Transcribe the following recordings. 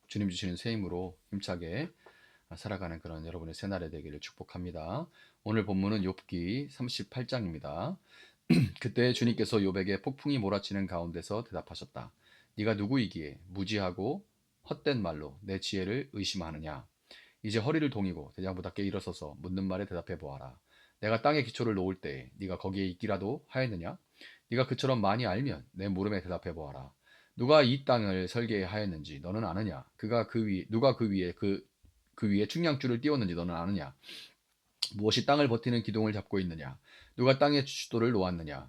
주님 주시는 새 힘으로 힘차게 살아가는 그런 여러분의 새날이 되기를 축복합니다. 오늘 본문은 욥기 38장입니다. 그때 주님께서 욥에게 폭풍이 몰아치는 가운데서 대답하셨다. 네가 누구이기에 무지하고 헛된 말로 내 지혜를 의심하느냐. 이제 허리를 동이고 대장부답게 일어서서 묻는 말에 대답해 보아라. 내가 땅에 기초를 놓을 때에 네가 거기에 있기라도 하였느냐? 네가 그처럼 많이 알면 내 물음에 대답해 보아라. 누가 이 땅을 설계하였는지 너는 아느냐? 누가 그 위에 측량줄을 띄웠는지 너는 아느냐? 무엇이 땅을 버티는 기둥을 잡고 있느냐? 누가 땅의 주도를 놓았느냐?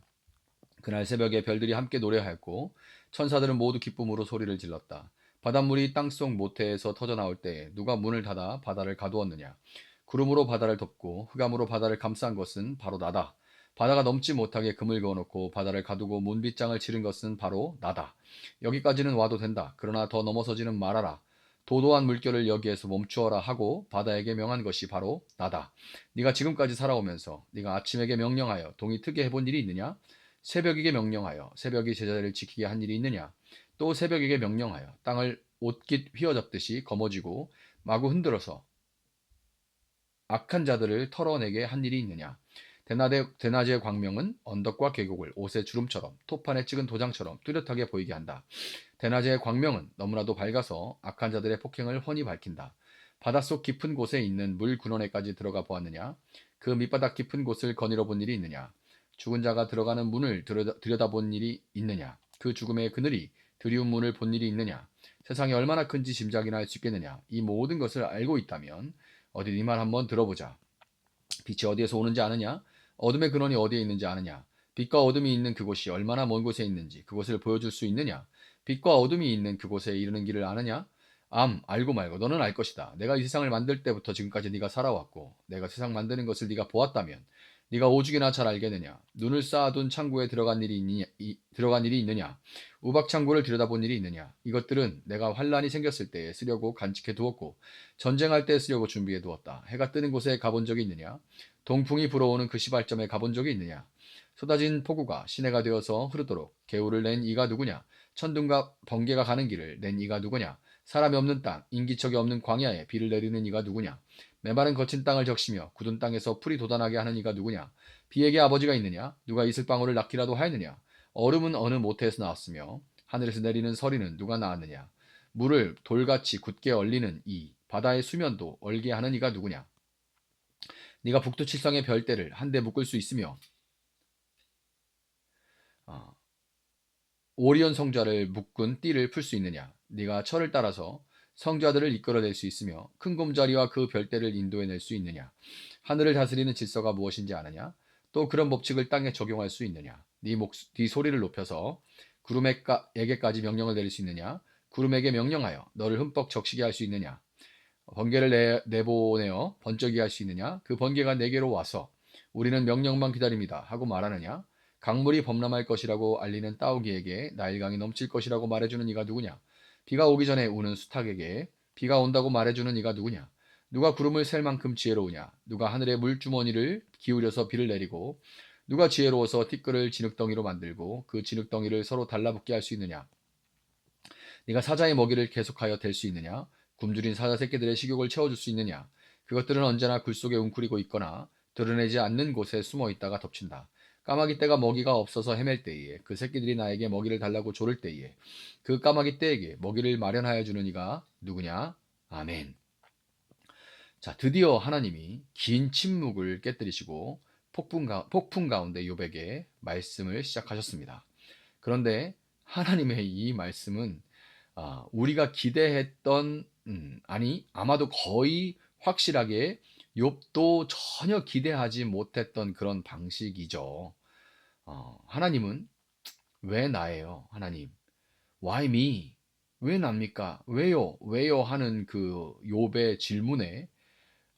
그날 새벽에 별들이 함께 노래하였고 천사들은 모두 기쁨으로 소리를 질렀다. 바닷물이 땅속 모태에서 터져 나올 때에 누가 문을 닫아 바다를 가두었느냐? 구름으로 바다를 덮고 흑암으로 바다를 감싼 것은 바로 나다. 바다가 넘지 못하게 금을 그어놓고 바다를 가두고 문빗장을 치른 것은 바로 나다. 여기까지는 와도 된다. 그러나 더 넘어서지는 말아라. 도도한 물결을 여기에서 멈추어라 하고 바다에게 명한 것이 바로 나다. 네가 지금까지 살아오면서 네가 아침에게 명령하여 동이 트게 해본 일이 있느냐? 새벽에게 명령하여 새벽이 제자리를 지키게 한 일이 있느냐? 또 새벽에게 명령하여 땅을 옷깃 휘어잡듯이 거머쥐고 마구 흔들어서 악한 자들을 털어내게 한 일이 있느냐? 대낮의 광명은 언덕과 계곡을 옷의 주름처럼 토판에 찍은 도장처럼 뚜렷하게 보이게 한다. 대낮의 광명은 너무나도 밝아서 악한 자들의 폭행을 훤히 밝힌다. 바닷속 깊은 곳에 있는 물 근원에까지 들어가 보았느냐? 그 밑바닥 깊은 곳을 거닐어 본 일이 있느냐? 죽은 자가 들어가는 문을 들여다본 일이 있느냐? 그 죽음의 그늘이 드리운 문을 본 일이 있느냐? 세상이 얼마나 큰지 짐작이나 할 수 있겠느냐? 이 모든 것을 알고 있다면 어디 네 말 한번 들어보자. 빛이 어디에서 오는지 아느냐? 어둠의 근원이 어디에 있는지 아느냐? 빛과 어둠이 있는 그곳이 얼마나 먼 곳에 있는지 그곳을 보여줄 수 있느냐? 빛과 어둠이 있는 그곳에 이르는 길을 아느냐? 알고 말고 너는 알 것이다. 내가 이 세상을 만들 때부터 지금까지 네가 살아왔고 내가 세상 만드는 것을 네가 보았다면 네가 오죽이나 잘 알겠느냐? 눈을 쌓아둔 창고에 들어간 일이 있느냐? 우박 창고를 들여다본 일이 있느냐? 이것들은 내가 환란이 생겼을 때에 쓰려고 간직해 두었고 전쟁할 때 쓰려고 준비해 두었다. 해가 뜨는 곳에 가본 적이 있느냐? 동풍이 불어오는 그 시발점에 가본 적이 있느냐? 쏟아진 폭우가 시내가 되어서 흐르도록 개울을 낸 이가 누구냐? 천둥과 번개가 가는 길을 낸 이가 누구냐? 사람이 없는 땅, 인기척이 없는 광야에 비를 내리는 이가 누구냐? 메마른 거친 땅을 적시며 굳은 땅에서 풀이 돋아나게 하는 이가 누구냐? 비에게 아버지가 있느냐? 누가 이슬방울을 낳기라도 하였느냐? 얼음은 어느 모태에서 나왔으며 하늘에서 내리는 서리는 누가 낳았느냐? 물을 돌같이 굳게 얼리는 이 바다의 수면도 얼게 하는 이가 누구냐? 네가 북두칠성의 별대를 한데 묶을 수 있으며 어, 오리온 성자를 묶은 띠를 풀 수 있느냐? 네가 철을 따라서 성자들을 이끌어낼 수 있으며 큰 곰자리와 그 별대를 인도해낼 수 있느냐? 하늘을 다스리는 질서가 무엇인지 아느냐? 또 그런 법칙을 땅에 적용할 수 있느냐? 네 소리를 높여서 구름에게까지 명령을 내릴 수 있느냐? 구름에게 명령하여 너를 흠뻑 적시게 할 수 있느냐? 번개를 내보내어 번쩍이 할 수 있느냐? 그 번개가 내게로 와서 우리는 명령만 기다립니다 하고 말하느냐? 강물이 범람할 것이라고 알리는 따오기에게 나일강이 넘칠 것이라고 말해주는 이가 누구냐? 비가 오기 전에 우는 수탉에게 비가 온다고 말해주는 이가 누구냐? 누가 구름을 셀 만큼 지혜로우냐? 누가 하늘의 물주머니를 기울여서 비를 내리고 누가 지혜로워서 티끌을 진흙덩이로 만들고 그 진흙덩이를 서로 달라붙게 할 수 있느냐? 네가 사자의 먹이를 계속하여 댈 수 있느냐? 굶주린 사자 새끼들의 식욕을 채워줄 수 있느냐? 그것들은 언제나 굴 속에 웅크리고 있거나 드러내지 않는 곳에 숨어 있다가 덮친다. 까마귀 떼가 먹이가 없어서 헤맬 때에 그 새끼들이 나에게 먹이를 달라고 조를 때에 그 까마귀 떼에게 먹이를 마련하여 주는 이가 누구냐? 아멘. 자, 드디어 하나님이 긴 침묵을 깨뜨리시고 폭풍 가운데 욥에게 말씀을 시작하셨습니다. 그런데 하나님의 이 말씀은 우리가 기대했던 아니 아마도 거의 확실하게 욥도 전혀 기대하지 못했던 그런 방식이죠. 하나님은 왜 나예요? 하나님, why me? 왜 납니까? 왜요? 하는 그 욥의 질문에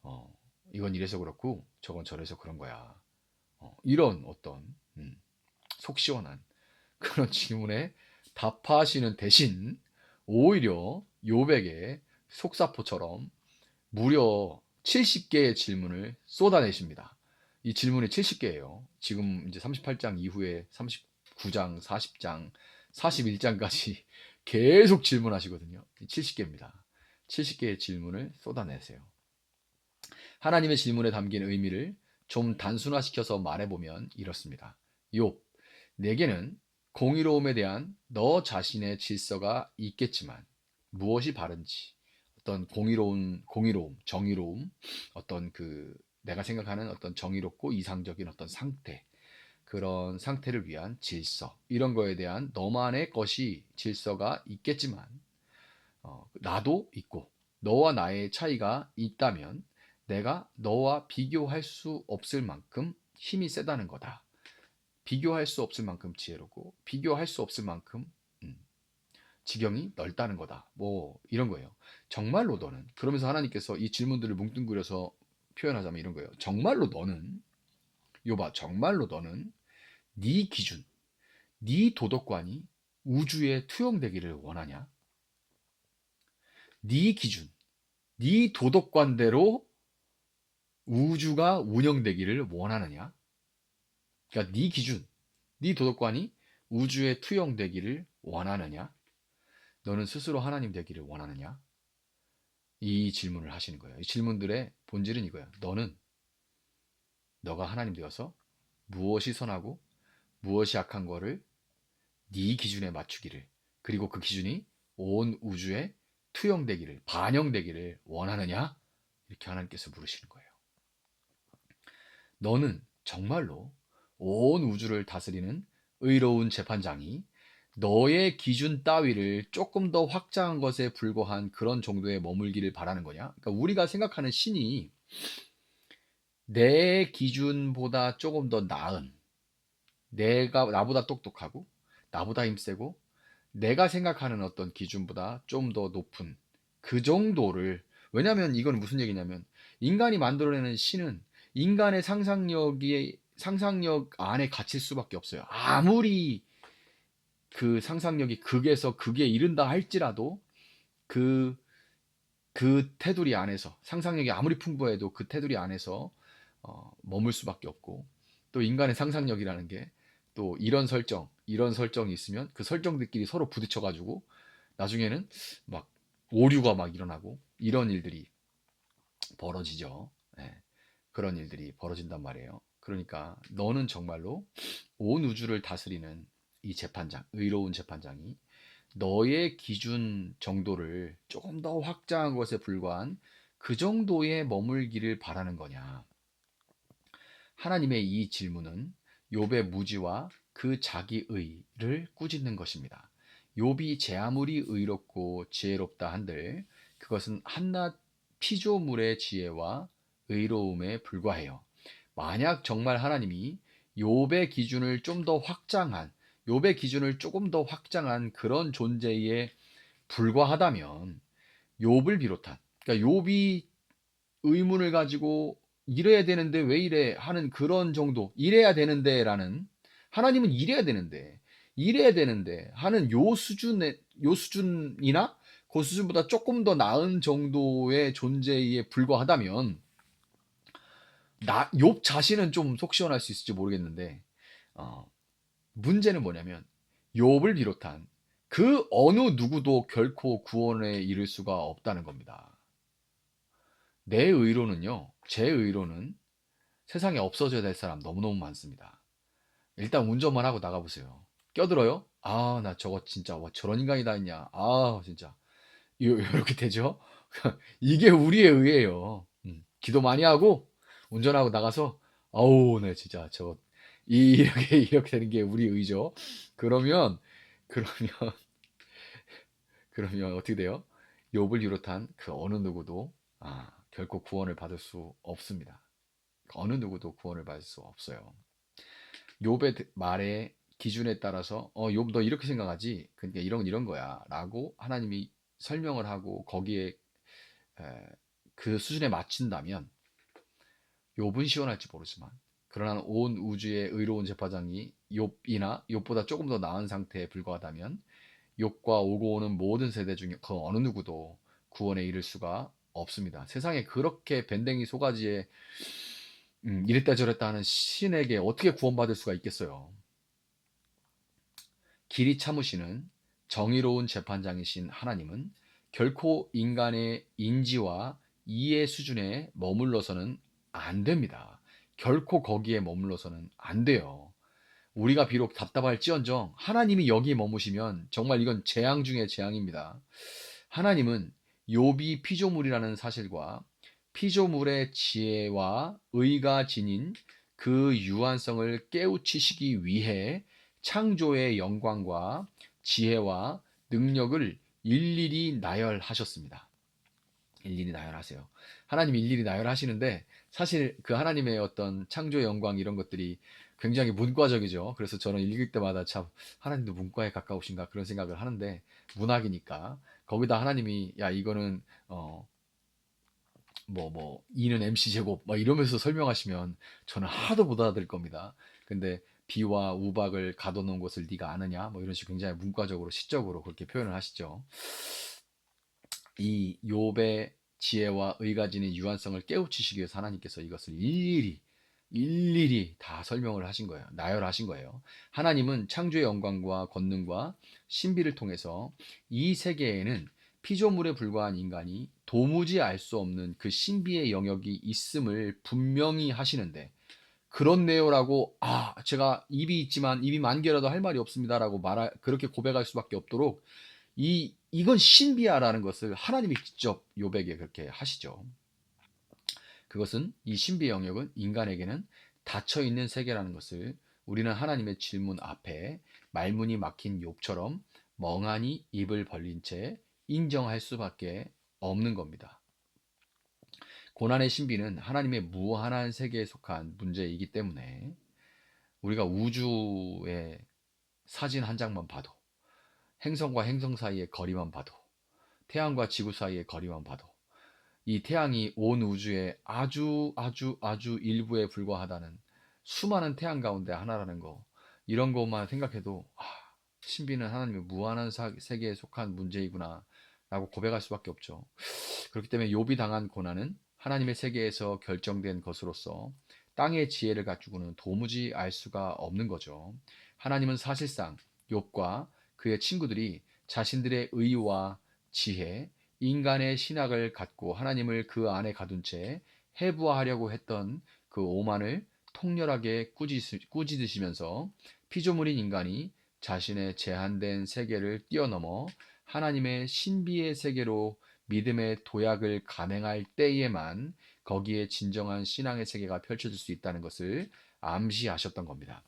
어, 이건 이래서 그렇고 저건 저래서 그런 거야. 이런 어떤 속 시원한 그런 질문에 답하시는 대신 오히려 욥에게 속사포처럼 무려 70개의 질문을 쏟아내십니다. 이 질문이 70개예요. 지금 이제 38장 이후에 39장, 40장, 41장까지 계속 질문하시거든요. 70개입니다. 70개의 질문을 쏟아내세요. 하나님의 질문에 담긴 의미를 좀 단순화시켜서 말해보면 이렇습니다. 욥, 내게는 공의로움에 대한 너 자신의 질서가 있겠지만 무엇이 바른지, 어떤 공의로움, 정의로움, 어떤 내가 생각하는 어떤 정의롭고 이상적인 어떤 상태, 그런 상태를 위한 질서, 이런 거에 대한 너만의 것이 질서가 있겠지만 나도 있고 너와 나의 차이가 있다면 내가 너와 비교할 수 없을 만큼 힘이 세다는 거다. 비교할 수 없을 만큼 지혜롭고 비교할 수 없을 만큼 음, 지경이 넓다는 거다. 뭐 이런 거예요. 정말로 너는, 그러면서 하나님께서 이 질문들을 뭉뚱그려서 표현하자면 이런 거예요. 정말로 너는, 요봐, 정말로 너는 네 기준, 네 도덕관이 우주에 투영되기를 원하냐? 네 기준, 네 도덕관대로 우주가 운영되기를 원하느냐? 그러니까 네 기준, 네 도덕관이 우주에 투영되기를 원하느냐? 너는 스스로 하나님 되기를 원하느냐? 이 질문을 하시는 거예요. 이 질문들의 본질은 이거야. 너가 하나님 되어서 무엇이 선하고 무엇이 악한 거를 네 기준에 맞추기를, 그리고 그 기준이 온 우주에 투영되기를, 반영되기를 원하느냐? 이렇게 하나님께서 물으시는 거예요. 너는 정말로 온 우주를 다스리는 의로운 재판장이 너의 기준 따위를 조금 더 확장한 것에 불과한 그런 정도에 머물기를 바라는 거냐? 그러니까 우리가 생각하는 신이 내 기준보다 조금 더 나은, 나보다 똑똑하고 나보다 힘세고 내가 생각하는 어떤 기준보다 좀 더 높은 그 정도를, 왜냐하면 이건 무슨 얘기냐면 인간이 만들어내는 신은 인간의 상상력 안에 갇힐 수밖에 없어요. 아무리 그 상상력이 극에서 극에 이른다 할지라도 그, 그 테두리 안에서, 상상력이 아무리 풍부해도 그 테두리 안에서 머물 수밖에 없고, 또 인간의 상상력이라는 게 또 이런 설정이 있으면 그 설정들끼리 서로 부딪혀가지고 나중에는 막 오류가 막 일어나고 이런 일들이 벌어지죠. 예, 그런 일들이 벌어진단 말이에요. 그러니까 너는 정말로 온 우주를 다스리는 이 재판장, 의로운 재판장이 너의 기준 정도를 조금 더 확장한 것에 불과한 그 정도에 머물기를 바라는 거냐? 하나님의 이 질문은 욥의 무지와 그 자기의를 꾸짖는 것입니다. 욥이 제 아무리 의롭고 지혜롭다 한들 그것은 한낱 피조물의 지혜와 의로움에 불과해요. 만약 정말 하나님이 욥의 기준을 좀 더 확장한, 욥의 기준을 조금 더 확장한 그런 존재에 불과하다면 욥을 비롯한, 그러니까 욥이 의문을 가지고 이래야 되는데 왜 이래 하는 그런 정도, 이래야 되는데라는, 하나님은 이래야 되는데 하는 요 수준이나 그 수준보다 조금 더 나은 정도의 존재에 불과하다면 욥 자신은 좀 속 시원할 수 있을지 모르겠는데 어, 문제는 뭐냐면 욥을 비롯한 그 어느 누구도 결코 구원에 이를 수가 없다는 겁니다. 제 의로는 세상에 없어져야 될 사람 너무너무 많습니다. 일단 운전만 하고 나가보세요. 껴들어요? 아, 나 저거 진짜, 와, 저런 인간이 다 있냐. 아, 진짜. 이렇게 되죠? 이게 우리의 의예요. 기도 많이 하고, 운전하고 나가서, 아우, 네, 진짜, 이렇게 되는 게 우리 의죠. 그러면, 그러면, 그러면 어떻게 돼요? 욥을 비롯한 그 어느 누구도, 결코 구원을 받을 수 없습니다. 어느 누구도 구원을 받을 수 없어요. 욥의 말의 기준에 따라서 욥 너 이렇게 생각하지? 그러니까 이런 거야라고 하나님이 설명을 하고 거기에 그 수준에 맞춘다면 욥은 시원할지 모르지만, 그러나 온 우주의 의로운 재판장이 욥보다 조금 더 나은 상태에 불과하다면 욥과 오고 오는 모든 세대 중에 그 어느 누구도 구원에 이를 수가 없습니다. 세상에 그렇게 밴댕이 소가지에 이랬다 저랬다 하는 신에게 어떻게 구원받을 수가 있겠어요? 길이 참으시는 정의로운 재판장이신 하나님은 결코 인간의 인지와 이해 수준에 머물러서는 안 됩니다. 결코 거기에 머물러서는 안 돼요. 우리가 비록 답답할지언정 하나님이 여기에 머무시면 정말 이건 재앙 중의 재앙입니다. 하나님은 욥이 피조물이라는 사실과 피조물의 지혜와 의가 지닌 그 유한성을 깨우치시기 위해 창조의 영광과 지혜와 능력을 일일이 나열하셨습니다. 일일이 나열하세요. 하나님이 일일이 나열하시는데 사실 그 하나님의 어떤 창조의 영광 이런 것들이 굉장히 문과적이죠. 그래서 저는 읽을 때마다 참 하나님도 문과에 가까우신가 그런 생각을 하는데 문학이니까 거기다 하나님이 야 이거는 이는 MC 제곱 막 이러면서 설명하시면 저는 하나도 못 알아들 겁니다. 근데 비와 우박을 가둬놓은 것을 네가 아느냐 뭐 이런 식으로 굉장히 문과적으로 시적으로 그렇게 표현을 하시죠. 이 욥의 지혜와 의가 지닌 유한성을 깨우치시기 위해서 하나님께서 이것을 일일이 다 설명을 하신 거예요. 나열하신 거예요. 하나님은 창조의 영광과 권능과 신비를 통해서 이 세계에는 피조물에 불과한 인간이 도무지 알 수 없는 그 신비의 영역이 있음을 분명히 하시는데 그렇네요라고 제가 입이 있지만 입이 만 개라도 할 말이 없습니다라고 그렇게 고백할 수밖에 없도록 이건 신비야라는 것을 하나님이 직접 욥에게 그렇게 하시죠. 그것은 이 신비의 영역은 인간에게는 닫혀 있는 세계라는 것을 우리는 하나님의 질문 앞에 말문이 막힌 욥처럼 멍하니 입을 벌린 채 인정할 수밖에 없는 겁니다. 고난의 신비는 하나님의 무한한 세계에 속한 문제이기 때문에 우리가 우주의 사진 한 장만 봐도 행성과 행성 사이의 거리만 봐도 태양과 지구 사이의 거리만 봐도 이 태양이 온 우주의 아주 일부에 불과하다는 수많은 태양 가운데 하나라는 거 이런 것만 생각해도 신비는 하나님의 무한한 세계에 속한 문제이구나 라고 고백할 수밖에 없죠. 그렇기 때문에 욥이 당한 고난은 하나님의 세계에서 결정된 것으로서 땅의 지혜를 가지고는 도무지 알 수가 없는 거죠. 하나님은 사실상 욥과 그의 친구들이 자신들의 의와 지혜, 인간의 신학을 갖고 하나님을 그 안에 가둔 채 해부하려고 했던 그 오만을 통렬하게 꾸짖으시면서 피조물인 인간이 자신의 제한된 세계를 뛰어넘어 하나님의 신비의 세계로 믿음의 도약을 감행할 때에만 거기에 진정한 신앙의 세계가 펼쳐질 수 있다는 것을 암시하셨던 겁니다.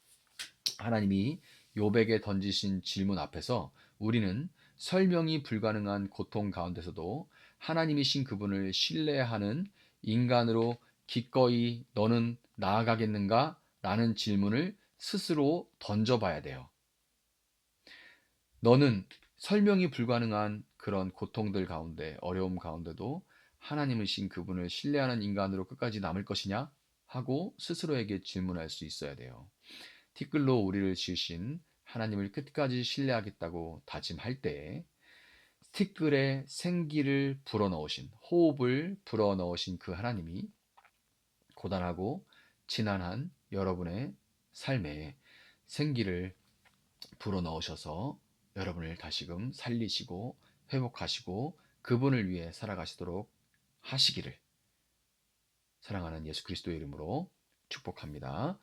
하나님이 욥에게 던지신 질문 앞에서 우리는 설명이 불가능한 고통 가운데서도 하나님이신 그분을 신뢰하는 인간으로 기꺼이 너는 나아가겠는가? 라는 질문을 스스로 던져봐야 돼요. 너는 설명이 불가능한 그런 고통들 가운데, 어려움 가운데도 하나님이신 그분을 신뢰하는 인간으로 끝까지 남을 것이냐? 하고 스스로에게 질문할 수 있어야 돼요. 티끌로 우리를 지으신 하나님을 끝까지 신뢰하겠다고 다짐할 때 티끌에 생기를 불어넣으신 호흡을 불어넣으신 그 하나님이 고단하고 지난한 여러분의 삶에 생기를 불어넣으셔서 여러분을 다시금 살리시고 회복하시고 그분을 위해 살아가시도록 하시기를 사랑하는 예수 그리스도의 이름으로 축복합니다.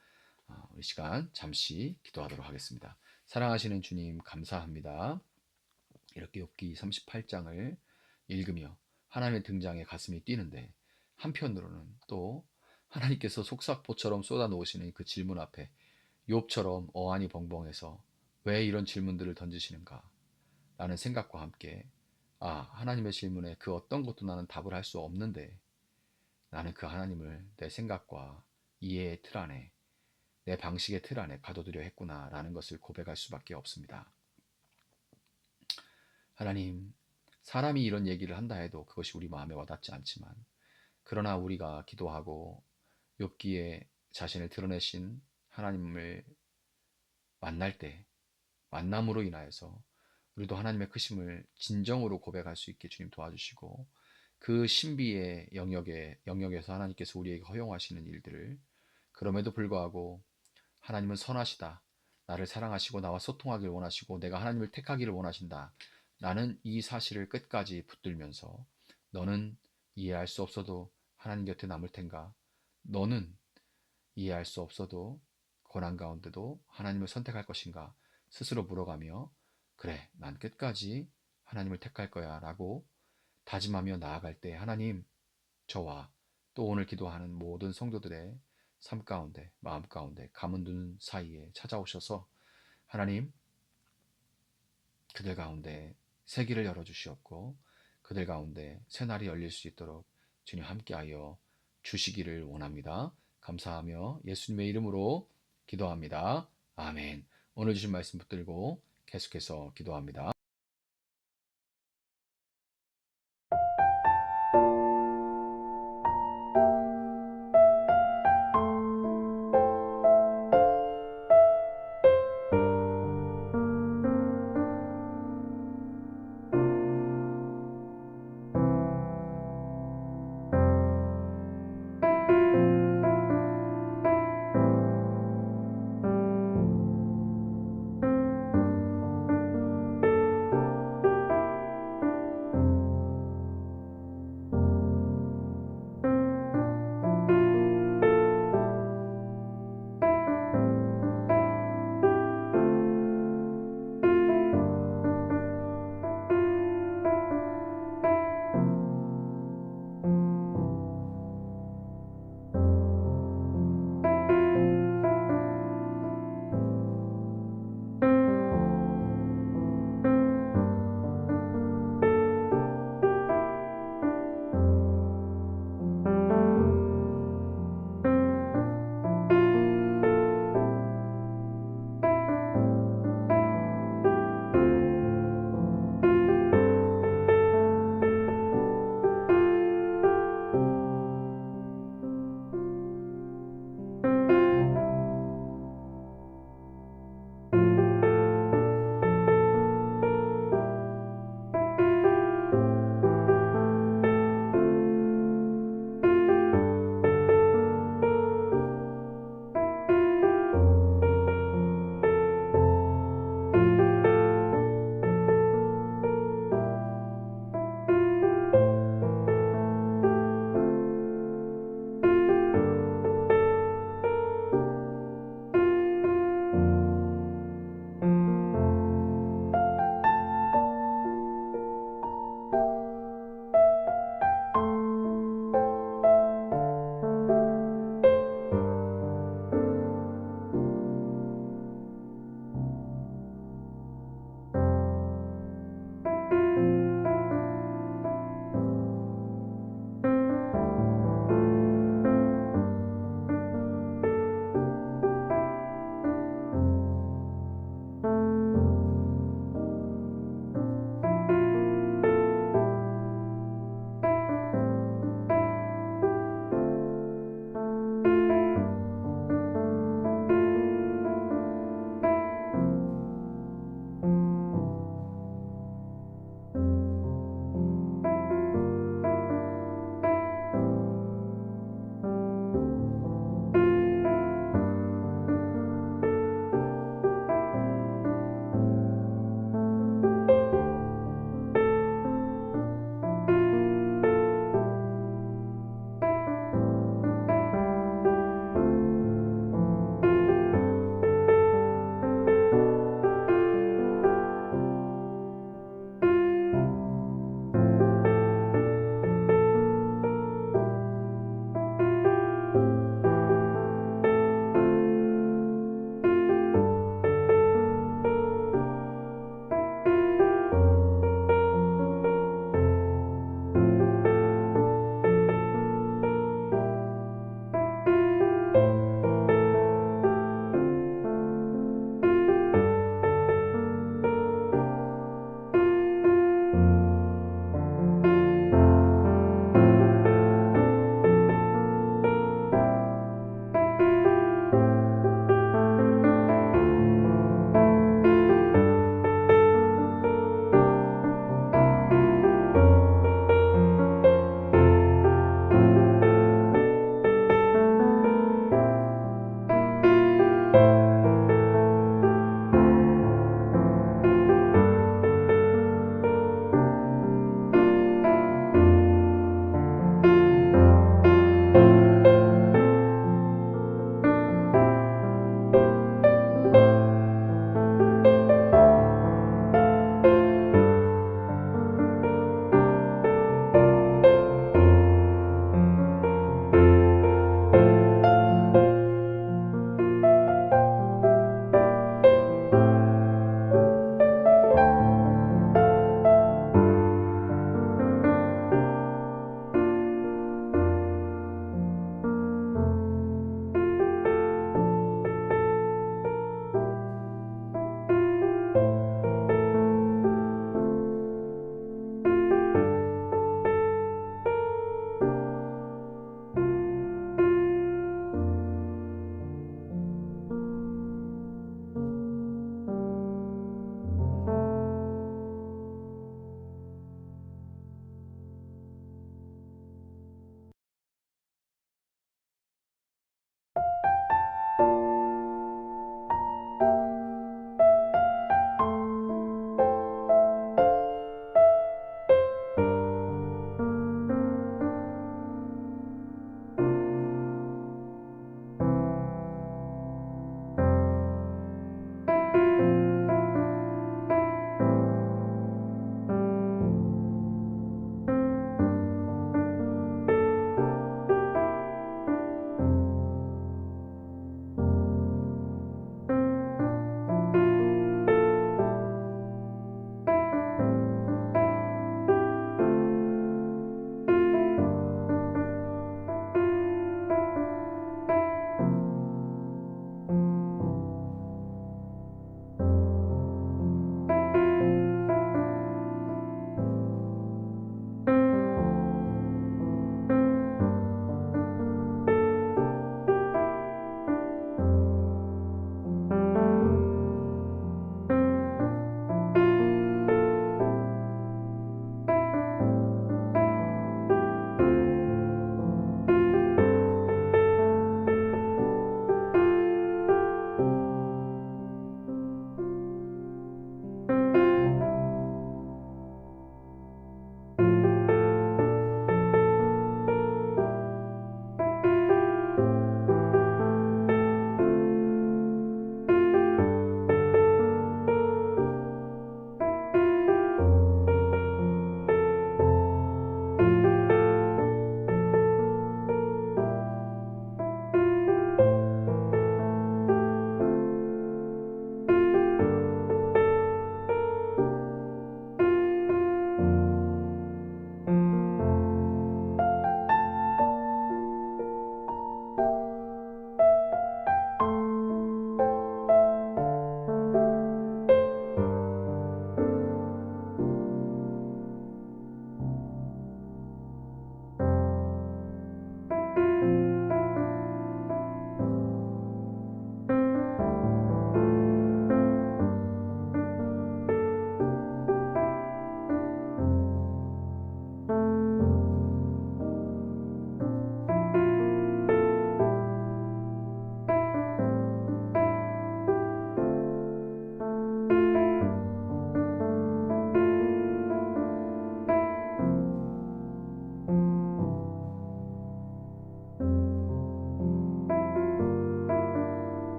우리 시간 잠시 기도하도록 하겠습니다. 사랑하시는 주님 감사합니다. 이렇게 욥기 38장을 읽으며 하나님의 등장에 가슴이 뛰는데 한편으로는 또 하나님께서 속삭포처럼 쏟아놓으시는 그 질문 앞에 욥처럼 어안이 벙벙해서 왜 이런 질문들을 던지시는가 라는 생각과 함께 하나님의 질문에 그 어떤 것도 나는 답을 할 수 없는데 나는 그 하나님을 내 생각과 이해의 틀 안에 내 방식의 틀 안에 가둬두려 했구나라는 것을 고백할 수밖에 없습니다. 하나님, 사람이 이런 얘기를 한다 해도 그것이 우리 마음에 와닿지 않지만 그러나 우리가 기도하고 욥기에 자신을 드러내신 하나님을 만날 때 만남으로 인하여서 우리도 하나님의 크심을 진정으로 고백할 수 있게 주님 도와주시고 그 신비의 영역에서 하나님께서 우리에게 허용하시는 일들을 그럼에도 불구하고 하나님은 선하시다. 나를 사랑하시고 나와 소통하기를 원하시고 내가 하나님을 택하기를 원하신다. 나는 이 사실을 끝까지 붙들면서 너는 이해할 수 없어도 하나님 곁에 남을 텐가? 너는 이해할 수 없어도 고난 가운데도 하나님을 선택할 것인가? 스스로 물어가며 그래, 난 끝까지 하나님을 택할 거야 라고 다짐하며 나아갈 때 하나님 저와 또 오늘 기도하는 모든 성도들의 삶 가운데, 마음 가운데, 가문 두는 사이에 찾아오셔서 하나님 그들 가운데 새 길을 열어주시옵고 그들 가운데 새 날이 열릴 수 있도록 주님 함께하여 주시기를 원합니다. 감사하며 예수님의 이름으로 기도합니다. 아멘. 오늘 주신 말씀 붙들고 계속해서 기도합니다.